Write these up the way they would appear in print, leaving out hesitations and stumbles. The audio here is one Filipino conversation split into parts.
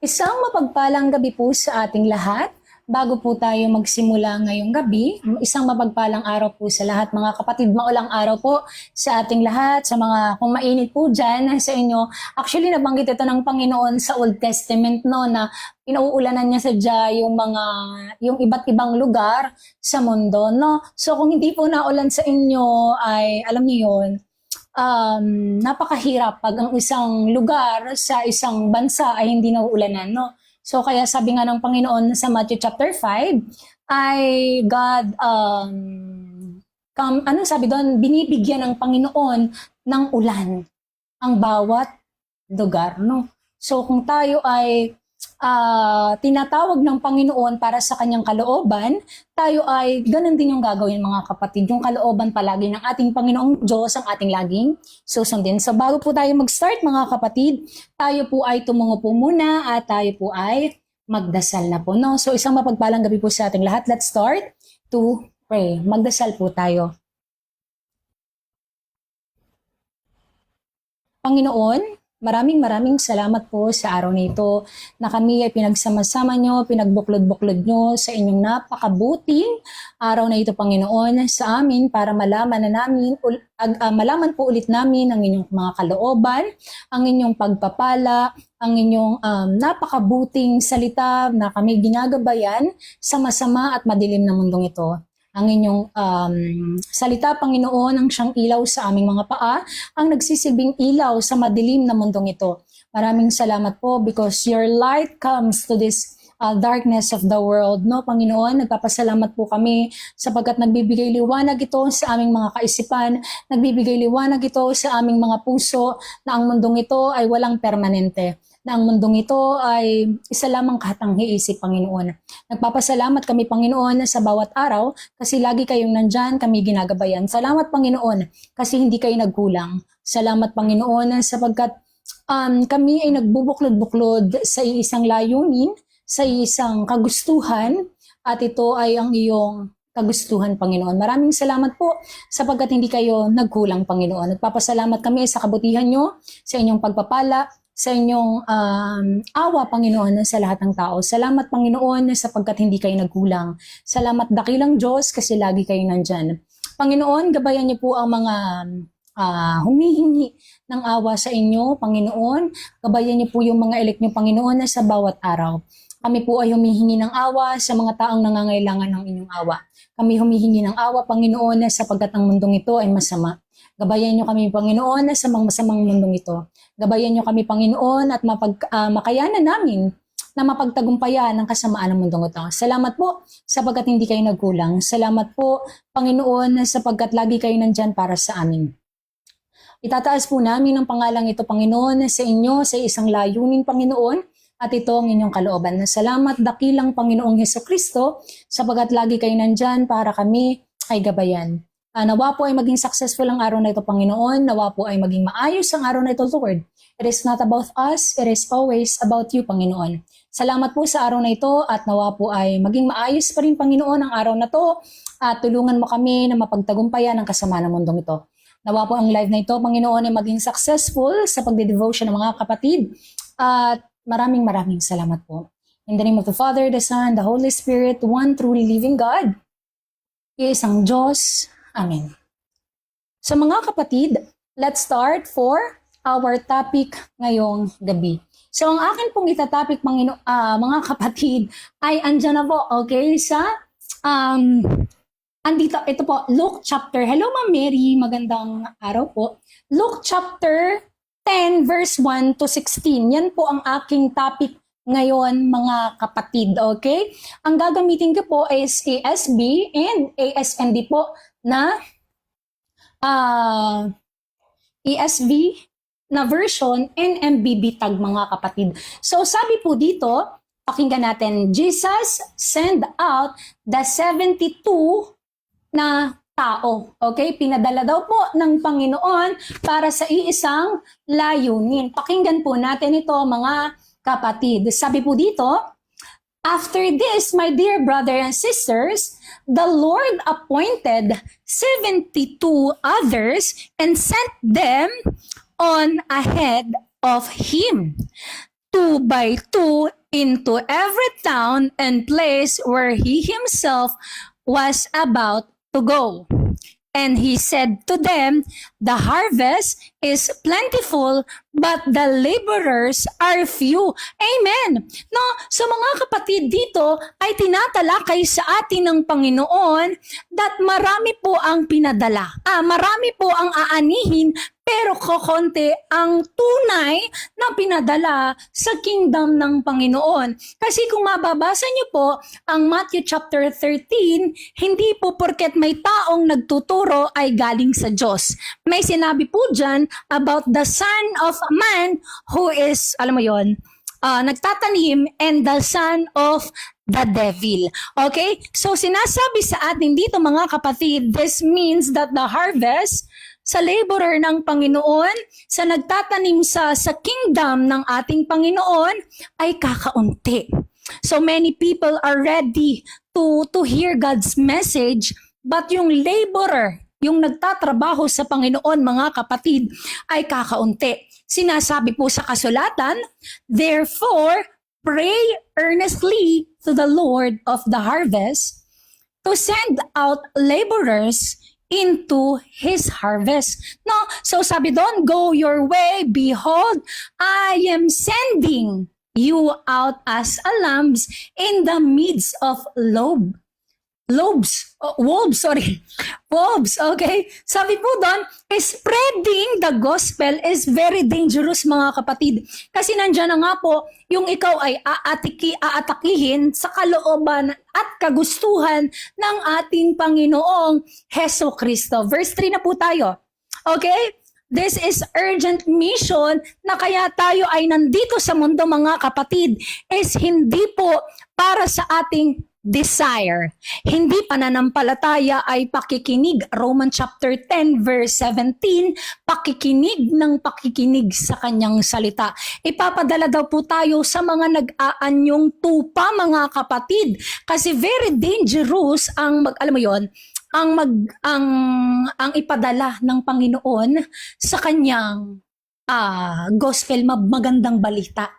Isang mapagpalang gabi po sa ating lahat. Bago po tayo magsimula ngayong gabi, isang mapagpalang araw po sa lahat mga kapatid. Maulang araw po sa ating lahat, sa mga kung mainit po dyan sa inyo. Actually, nabanggit ito ng Panginoon sa Old Testament no, na pinauulanan niya sadya yung iba't ibang lugar sa mundo. No? So kung hindi po naulan sa inyo, ay alam niyo yun, napakahirap pag ang isang lugar sa isang bansa ay hindi nauulanan, no? So kaya sabi nga ng Panginoon sa Matthew chapter 5, ay God, ano sabi doon, binibigyan ng Panginoon ng ulan ang bawat lugar, no? So kung tayo ay tinatawag ng Panginoon para sa kanyang kalooban, tayo ay ganun din yung gagawin mga kapatid. Yung kalooban palagi ng ating Panginoong Diyos ang ating laging susundin. So bago po tayo mag-start mga kapatid, tayo po ay tumungo po muna at tayo po ay magdasal na po. No? So isang mapagpalang gabi po sa ating lahat. Let's start to pray. Magdasal po tayo. Panginoon, maraming salamat po sa araw na ito na kami ay pinagsama-sama nyo, pinagbuklod-buklod nyo sa inyong napakabuting araw na ito, Panginoon, sa amin para malaman po ulit namin ang inyong mga kalooban, ang inyong pagpapala, ang inyong napakabuting salita na kami ginagabayan sa masama at madilim na mundong ito. Ang inyong salita, Panginoon, ang siyang ilaw sa aming mga paa, ang nagsisilbing ilaw sa madilim na mundong ito. Maraming salamat po because your light comes to this darkness of the world. No, Panginoon, nagpapasalamat po kami sapagkat nagbibigay liwanag ito sa aming mga kaisipan, nagbibigay liwanag ito sa aming mga puso na ang mundong ito ay walang permanente, na ang mundong ito ay isa lamang katanghi-isip, Panginoon. Nagpapasalamat kami, Panginoon, sa bawat araw kasi lagi kayong nandyan, kami ginagabayan. Salamat, Panginoon, kasi hindi kayo nagkulang. Salamat, Panginoon, sapagkat kami ay nagbubuklod-buklod sa isang layunin, sa isang kagustuhan, at ito ay ang iyong kagustuhan, Panginoon. Maraming salamat po sapagkat hindi kayo nagkulang, Panginoon. Nagpapasalamat kami sa kabutihan nyo, sa inyong pagpapala, sa inyong awa, Panginoon, sa lahat ng tao. Salamat, Panginoon, sapagkat hindi kayo nagkulang. Salamat, dakilang Diyos, kasi lagi kayo nandyan. Panginoon, gabayan niyo po ang mga humihingi ng awa sa inyo, Panginoon. Gabayan niyo po yung mga elect niyo, Panginoon, sa bawat araw. Kami po ay humihingi ng awa sa mga taong nangangailangan ng inyong awa. Kami humihingi ng awa, Panginoon, sapagkat ang mundong ito ay masama. Gabayan niyo kami, Panginoon, sa mga masamang mundong ito. Gabayan niyo kami, Panginoon, at makayanan namin na mapagtagumpayan ang kasamaan ng mundong ito. Salamat po sapagkat hindi kayo nagkulang. Salamat po, Panginoon, sapagkat lagi kayo nandyan para sa amin. Itataas po namin ang pangalang ito, Panginoon, sa inyo, sa isang layunin, Panginoon, at ito ang inyong kalooban. Salamat, dakilang Panginoong Hesukristo, sapagkat lagi kayo nandyan para kami ay gabayan. Nawa po ay maging successful ang araw na ito, Panginoon. Nawa po ay maging maayos ang araw na ito, Lord. It is not about us, it is always about you, Panginoon. Salamat po sa araw na ito at nawa po ay maging maayos pa rin, Panginoon, ang araw na ito at tulungan mo kami na mapagtagumpayan ang kasama ng mundong ito. Nawa po ang live na ito, Panginoon, ay maging successful sa pagde-devotion ng mga kapatid at maraming salamat po. In the name of the Father, the Son, the Holy Spirit, one truly living God, iisang Diyos. Amen. So mga kapatid, let's start for our topic ngayong gabi. So ang akin pong itatopic mga kapatid ay andyan na po, okay, sa ito po, Luke chapter. Hello Ma'am Mary, magandang araw po. Luke chapter 10 verse 1 to 16. Yan po ang aking topic ngayon mga kapatid, okay? Ang gagamitin ko po is ASB and ASND po na ESV na version and MBB tag mga kapatid. So sabi po dito, pakinggan natin, Jesus send out the 72 na tao. Okay? Pinadala daw po ng Panginoon para sa iisang layunin. Pakinggan po natin ito mga kapatid. Sabi po dito, after this, my dear brother and sisters, the Lord appointed 72 others and sent them on ahead of him two by two into every town and place where he himself was about to go. And he said to them, the harvest is plentiful, but the laborers are few. Amen. No, so mga kapatid, dito ay tinatalakay sa atin ng Panginoon that marami po ang pinadala. Marami po ang aanihin, pero kokonti ang tunay na pinadala sa kingdom ng Panginoon. Kasi kung mababasa niyo po ang Matthew chapter 13, hindi po porket may taong nagtuturo ay galing sa Diyos. May sinabi po dyan about the Son of Man who is, alam mo yon, nagtatanim, and the son of the devil. Okay? So sinasabi sa atin dito mga kapatid, this means that the harvest sa laborer ng Panginoon, sa nagtatanim sa kingdom ng ating Panginoon, ay kakaunti. So many people are ready to hear God's message, but yung laborer, yung nagtatrabaho sa Panginoon, mga kapatid, ay kakaunti. Sinasabi po sa kasulatan, therefore, pray earnestly to the Lord of the harvest to send out laborers into his harvest. No, so sabi doon, go your way, behold, I am sending you out as a lambs in the midst of wolves, okay? Sabi po doon, spreading the gospel is very dangerous mga kapatid. Kasi nandyan na nga po, yung ikaw ay aatakihin sa kalooban at kagustuhan ng ating Panginoong Heso Kristo. Verse 3 na po tayo. Okay? This is urgent mission na kaya tayo ay nandito sa mundo mga kapatid is hindi po para sa ating desire. Hindi pananampalataya ay pakikinig. Romans chapter 10 verse 17, pakikinig ng pakikinig sa kanyang salita. Ipapadala daw po tayo sa mga nag-aanyong tupa mga kapatid. Kasi very dangerous ang alam mo yon, ang ipadala ng Panginoon sa kanyang gospel, magandang balita.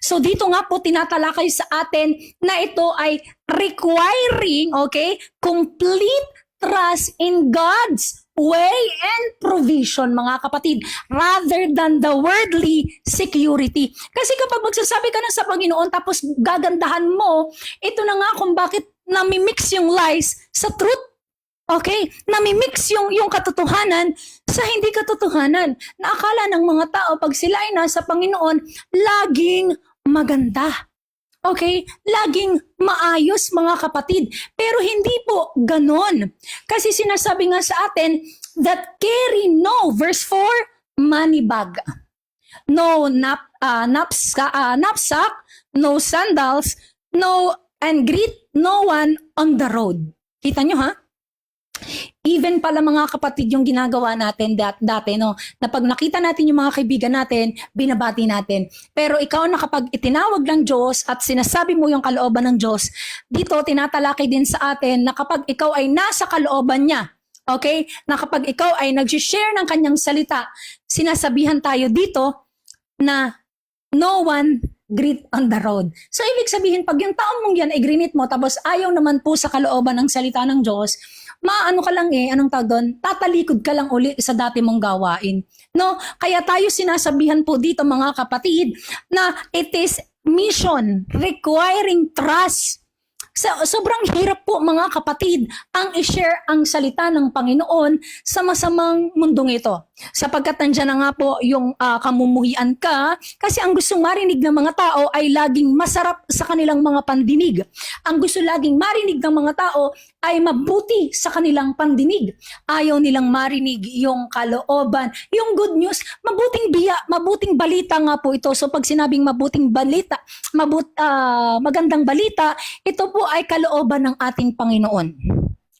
So dito nga po tinatalakay sa atin na ito ay requiring, okay, complete trust in God's way and provision mga kapatid, rather than the worldly security. Kasi kapag magsasabi ka na sa Panginoon tapos gagandahan mo, ito na nga kung bakit namimix yung lies sa truth. Okay, namimix yung katotohanan sa hindi katotohanan. Na akala ng mga tao pag sila ay nasa Panginoon, laging maganda. Okay? Laging maayos mga kapatid. Pero hindi po ganon. Kasi sinasabi nga sa atin that carry no, verse 4, money bag. No knapsack, no sandals, no and greet no one on the road. Kita nyo ha? Even pala mga kapatid yung ginagawa natin dati, no? Na pag nakita natin yung mga kaibigan natin, binabati natin. Pero ikaw na kapag itinawag ng Diyos at sinasabi mo yung kalooban ng Diyos, dito tinatalakay din sa atin na kapag ikaw ay nasa kalooban niya, okay? Na kapag ikaw ay nag-share ng kanyang salita, sinasabihan tayo dito na no one greet on the road. So ibig sabihin, pag yung taon mong yan ay greet mo, tapos ayaw naman po sa kalooban ng salita ng Diyos, maano ka lang anong tawag doon? Tatalikod ka lang uli sa dati mong gawain. No? Kaya tayo sinasabihan po dito mga kapatid na it is mission requiring trust. Sobrang hirap po mga kapatid ang i-share ang salita ng Panginoon sa masamang mundong ito. Sapagkat nandiyan na nga po yung kamumuhian ka, kasi ang gustong marinig ng mga tao ay laging masarap sa kanilang mga pandinig. Ang gusto laging marinig ng mga tao ay mabuti sa kanilang pandinig. Ayaw nilang marinig yung kalooban, yung good news, mabuting balita nga po ito. So pag sinabing mabuting balita, magandang balita, ito po ay kalooban ng ating Panginoon.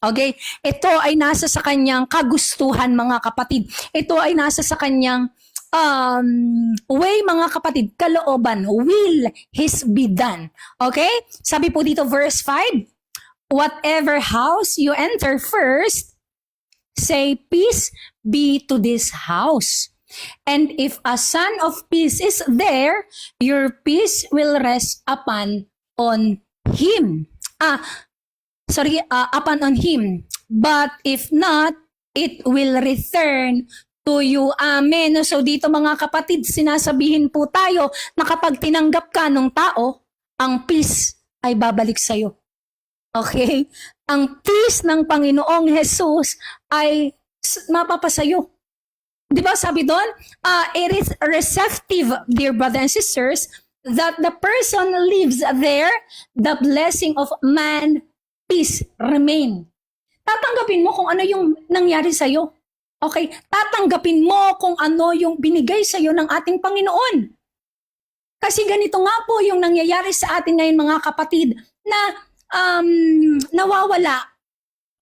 Okay? Ito ay nasa sa kanyang kagustuhan mga kapatid. Ito ay nasa sa kanyang way mga kapatid, kalooban, will his be done. Okay? Sabi po dito verse 5, whatever house you enter first, say peace be to this house. And if a son of peace is there, your peace will rest on him. Upon on him. But if not, it will return to you. Amen. So dito mga kapatid, sinasabihin po tayo na kapag tinanggap ka ng tao, ang peace ay babalik sa'yo. Okay? Ang peace ng Panginoong Jesus ay mapapasayo. Di ba sabi doon? It is receptive, dear brothers and sisters, that the person lives there, the blessing of man, peace remain. Tatanggapin mo kung ano yung nangyari sa'yo. Okay? Tatanggapin mo kung ano yung binigay sa'yo ng ating Panginoon. Kasi ganito nga po yung nangyayari sa atin ngayon mga kapatid, na nawawala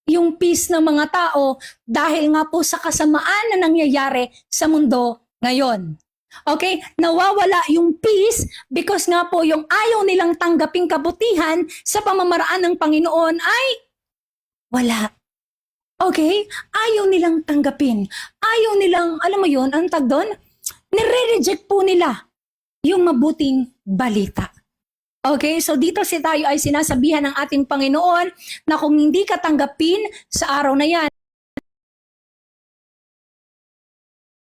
yung peace ng mga tao dahil nga po sa kasamaan na nangyayari sa mundo ngayon. Okay? Nawawala yung peace because nga po yung ayaw nilang tanggaping kabutihan sa pamamaraan ng Panginoon ay wala. Okay? Ayaw nilang tanggapin. Ayaw nilang, alam mo yun, ang tag doon? Nire-reject po nila yung mabuting balita. Okay, so dito tayo ay sinasabihan ng ating Panginoon na kung hindi ka tanggapin sa araw na yan,